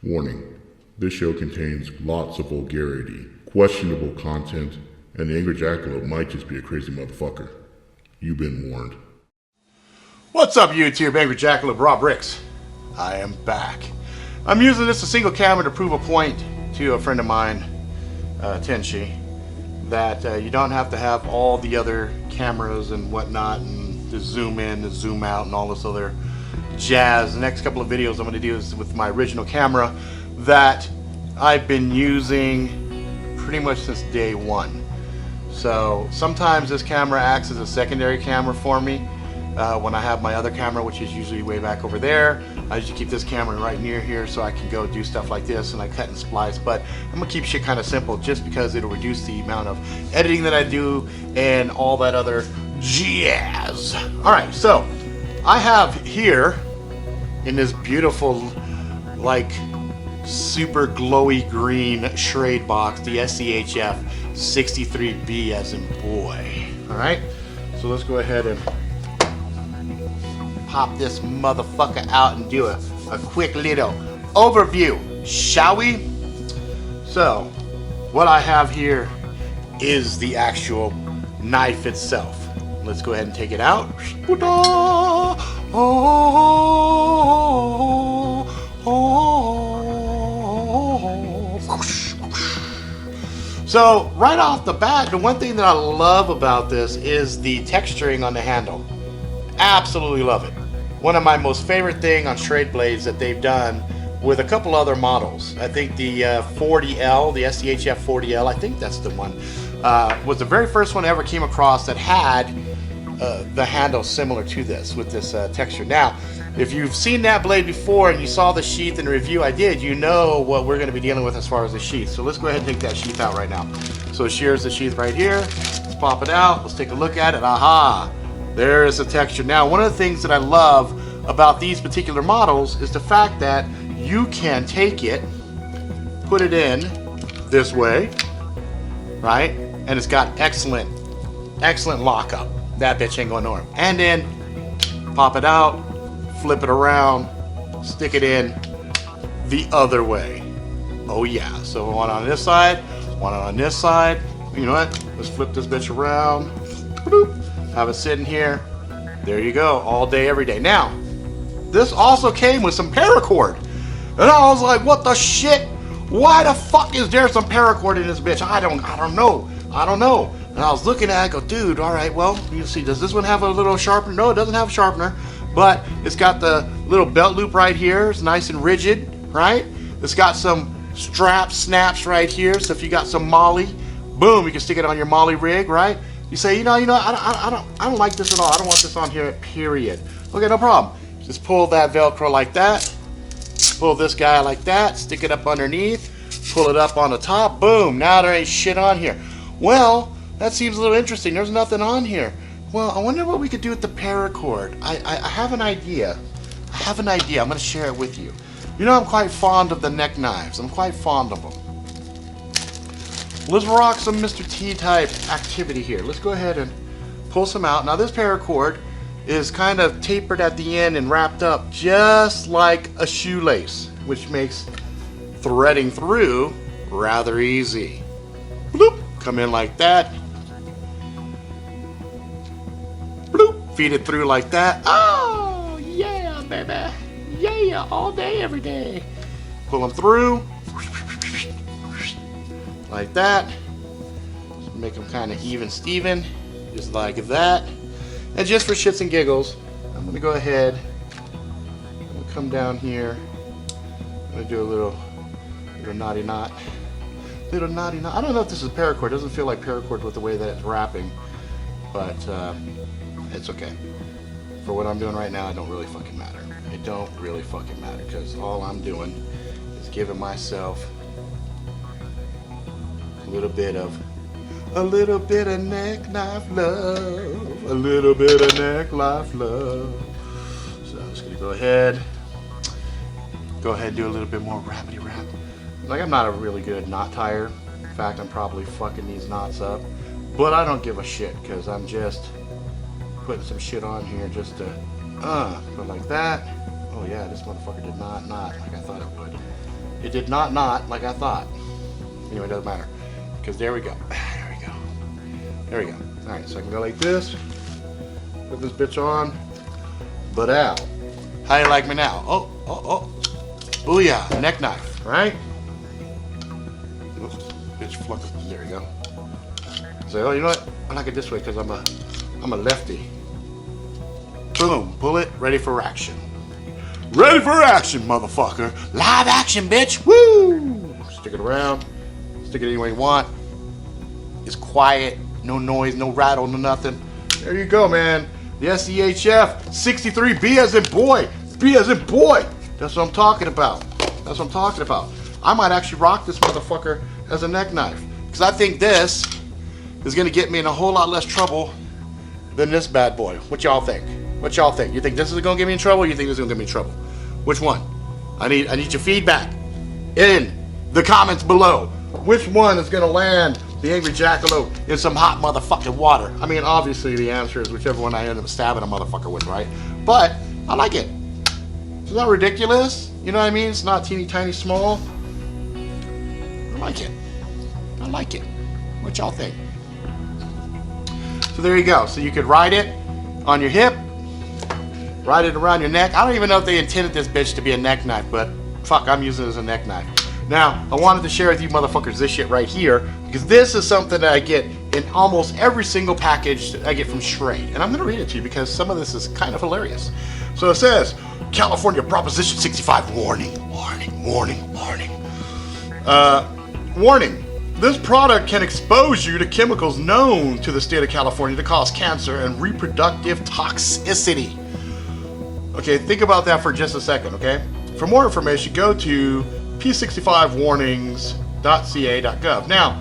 Warning, this show contains lots of vulgarity, questionable content, and the Angry Jackalope might just be a crazy motherfucker. You've been warned. What's up, YouTube? Angry Jackalope, Raw Bricks. I am back. I'm using this a single camera to prove a point to a friend of mine, Tenshi, that you don't have to have all the other cameras and whatnot, and to zoom in, to zoom out, and all this other jazz. The next couple of videos I'm going to do is with my original camera that I've been using pretty much since day one. So sometimes this camera acts as a secondary camera for me. When I have my other camera, which is usually way back over there, I usually keep this camera right near here so I can go do stuff like this and I cut and splice. But I'm gonna keep shit kind of simple just because it'll reduce the amount of editing that I do and all that other jazz. Alright, so I have here in this beautiful, like, super glowy green Schrade box, the SCHF63B as in boy. Alright, so let's go ahead and pop this motherfucker out and do a quick little overview, shall we? So, what I have here is the actual knife itself. Let's go ahead and take it out. So, right off the bat, the one thing that I love about this is the texturing on the handle. Absolutely love it. One of my most favorite thing on Schrade blades that they've done with a couple other models. I think the 40L, the SCHF 40L, I think that's the one, was the very first one I ever came across that had the handle similar to this, with this texture. Now, if you've seen that blade before and you saw the sheath in the review I did, you know what we're going to be dealing with as far as the sheath. So let's go ahead and take that sheath out right now. So here's the sheath right here. Let's pop it out. Let's take a look at it. Aha! There's the texture. Now, one of the things that I love about these particular models is the fact that you can take it, put it in this way, right? And it's got excellent lockup. That bitch ain't going nowhere. And then pop it out, flip it around, stick it in the other way. Oh yeah. So one on this side, one on this side. You know what? Let's flip this bitch around. Boop. Have it sitting here. There you go, all day, every day. Now, this also came with some paracord, and I was like, "What the shit? Why the fuck is there some paracord in this bitch? I don't know. And I was looking at it, I go, dude, all right, well, you see, does this one have a little sharpener? No, it doesn't have a sharpener, but it's got the little belt loop right here. It's nice and rigid, right? It's got some strap snaps right here, so if you got some MOLLE, boom, you can stick it on your MOLLE rig, right? You say, you know, I don't like this at all. I don't want this on here, period. Okay, no problem. Just pull that Velcro like that. Pull this guy like that. Stick it up underneath. Pull it up on the top. Boom. Now there ain't shit on here. Well, that seems a little interesting. There's nothing on here. Well, I wonder what we could do with the paracord. I have an idea. I'm going to share it with you. You know, I'm quite fond of the neck knives. I'm quite fond of them. Let's rock some Mr. T type activity here. Let's go ahead and pull some out. Now this paracord is kind of tapered at the end and wrapped up just like a shoelace, which makes threading through rather easy. Bloop, come in like that. Bloop, feed it through like that. Oh yeah, baby. Yeah, all day, every day. Pull them through. Like that. Just make them kind of even Steven, just like that. And just for shits and giggles, I'm gonna go ahead. I'm gonna come down here. I'm gonna do a little naughty knot. Little naughty knot. I don't know if this is paracord. It doesn't feel like paracord with the way that it's wrapping, but it's okay. For what I'm doing right now, it don't really fucking matter. It don't really fucking matter because all I'm doing is giving myself a little bit of neck knife love, a little bit of neck knife love. So I'm just gonna go ahead and do a little bit more wrappity wrap. Like, I'm not a really good knot tire. In fact, I'm probably fucking these knots up, but I don't give a shit because I'm just putting some shit on here just to go like that. Oh yeah, this motherfucker did not knot like I thought it would. It did not knot like I thought. Anyway, it doesn't matter. Because there we go. There we go. There we go. Alright, so I can go like this. Put this bitch on. But out. How you like me now? Oh, oh, oh. Booyah. Neck knife, right? Oops, bitch fluck. There we go. So, oh, you know what? I like it this way because I'm a lefty. Boom. Pull it. Ready for action. Ready for action, motherfucker. Live action, bitch. Woo! Stick it around. Stick it any way you want. It's quiet. No noise, no rattle, no nothing. There you go, man. The SCHF63B as in boy. B as in boy. That's what I'm talking about. That's what I'm talking about. I might actually rock this motherfucker as a neck knife. Because I think this is going to get me in a whole lot less trouble than this bad boy. What y'all think? What y'all think? You think this is going to get me in trouble, or you think this is going to get me in trouble? Which one? I need your feedback in the comments below. Which one is going to land the Angry Jackalope in some hot motherfucking water? I mean, obviously the answer is whichever one I end up stabbing a motherfucker with, right? But I like it. It's not ridiculous. You know what I mean? It's not teeny tiny small. I like it. I like it. What y'all think? So there you go. So you could ride it on your hip, ride it around your neck. I don't even know if they intended this bitch to be a neck knife, but fuck, I'm using it as a neck knife. Now, I wanted to share with you motherfuckers this shit right here, because this is something that I get in almost every single package that I get from Schrade. And I'm going to read it to you because some of this is kind of hilarious. So it says, California Proposition 65 warning, warning, warning, warning. Warning. This product can expose you to chemicals known to the state of California to cause cancer and reproductive toxicity. Okay, think about that for just a second, okay? For more information, go to p65warnings.ca.gov. Now,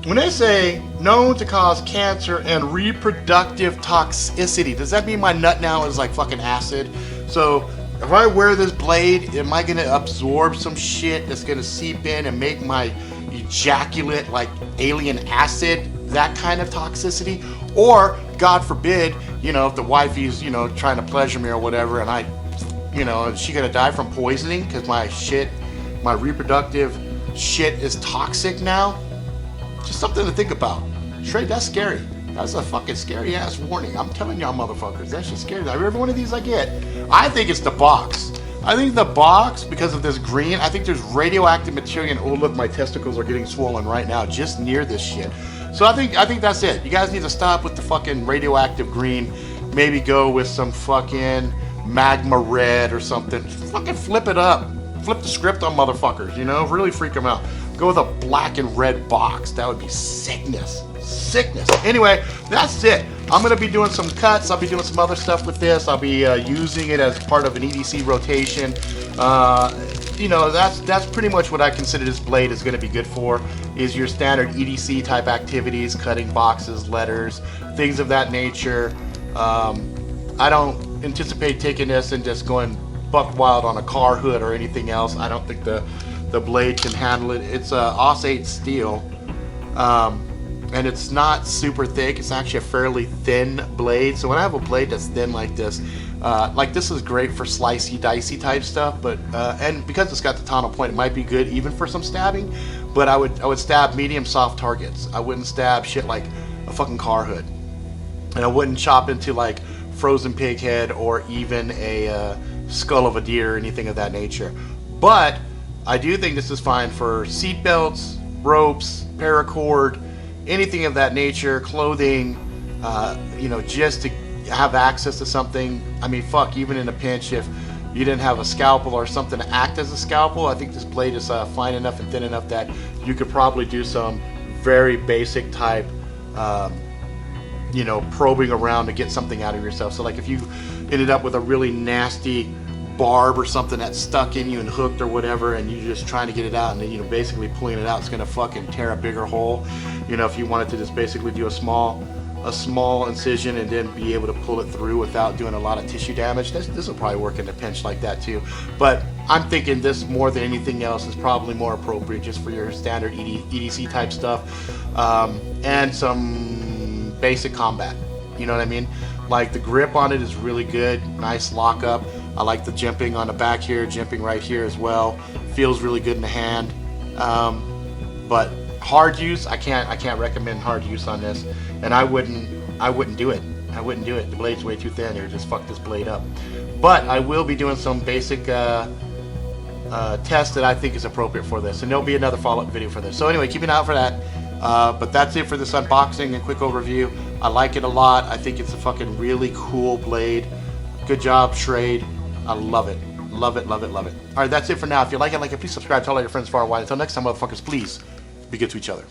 when they say known to cause cancer and reproductive toxicity, does that mean my nut now is like fucking acid? So if I wear this blade, am I gonna absorb some shit that's gonna seep in and make my ejaculate like alien acid, that kind of toxicity? Or God forbid, you know, if the wifey's, you know, trying to pleasure me or whatever, and I, you know, is she gonna die from poisoning because my reproductive shit is toxic now? Just something to think about. Schrade, that's scary. That's a fucking scary ass warning. I'm telling y'all motherfuckers, that's just scary. Every one of these I get, I think it's the box. I think the box, because of this green, I think there's radioactive material. And oh look, my testicles are getting swollen right now just near this shit. So I think that's it. You guys need to stop with the fucking radioactive green. Maybe go with some fucking magma red or something. Fucking flip it up. Flip the script on motherfuckers, you know? Really freak them out. Go with a black and red box. That would be sickness. Sickness. Anyway, that's it. I'm going to be doing some cuts. I'll be doing some other stuff with this. I'll be using it as part of an EDC rotation. You know, that's pretty much what I consider this blade is going to be good for, is your standard EDC type activities, cutting boxes, letters, things of that nature. I don't anticipate taking this and just going buck wild on a car hood or anything else. I don't think the blade can handle it. It's a AUS-8 steel. And it's not super thick. It's actually a fairly thin blade. So when I have a blade that's thin like this is great for slicey, dicey type stuff. But and because it's got the Tanto point, it might be good even for some stabbing. But I would stab medium soft targets. I wouldn't stab shit like a fucking car hood, and I wouldn't chop into like frozen pig head or even a skull of a deer or anything of that nature. But I do think this is fine for seat belts, ropes, paracord, anything of that nature, clothing, you know, just to have access to something. I mean, fuck, even in a pinch, if you didn't have a scalpel or something to act as a scalpel, I think this blade is fine enough and thin enough that you could probably do some very basic type, you know, probing around to get something out of yourself. So like if you ended up with a really nasty barb or something that's stuck in you and hooked or whatever, and you're just trying to get it out, and then, you know, basically pulling it out, it's gonna fucking tear a bigger hole. You know, if you wanted to just basically do a small incision and then be able to pull it through without doing a lot of tissue damage, this will probably work in a pinch like that too. But I'm thinking this more than anything else is probably more appropriate just for your standard EDC type stuff, and some basic combat. You know what I mean? Like the grip on it is really good, nice lockup. I like the jimping on the back here, jimping right here as well. Feels really good in the hand. But hard use, I can't recommend hard use on this, and I wouldn't do it. I wouldn't do it. The blade's way too thin here. Just fuck this blade up. But I will be doing some basic test that I think is appropriate for this, and there'll be another follow-up video for this. So anyway, keep an eye out for that. But that's it for this unboxing and quick overview. I like it a lot. I think it's a fucking really cool blade. Good job, Schrade. I love it. Love it, love it, love it. All right, that's it for now. If you like it, please subscribe. Tell all your friends far and wide. Until next time, motherfuckers, please be good to each other.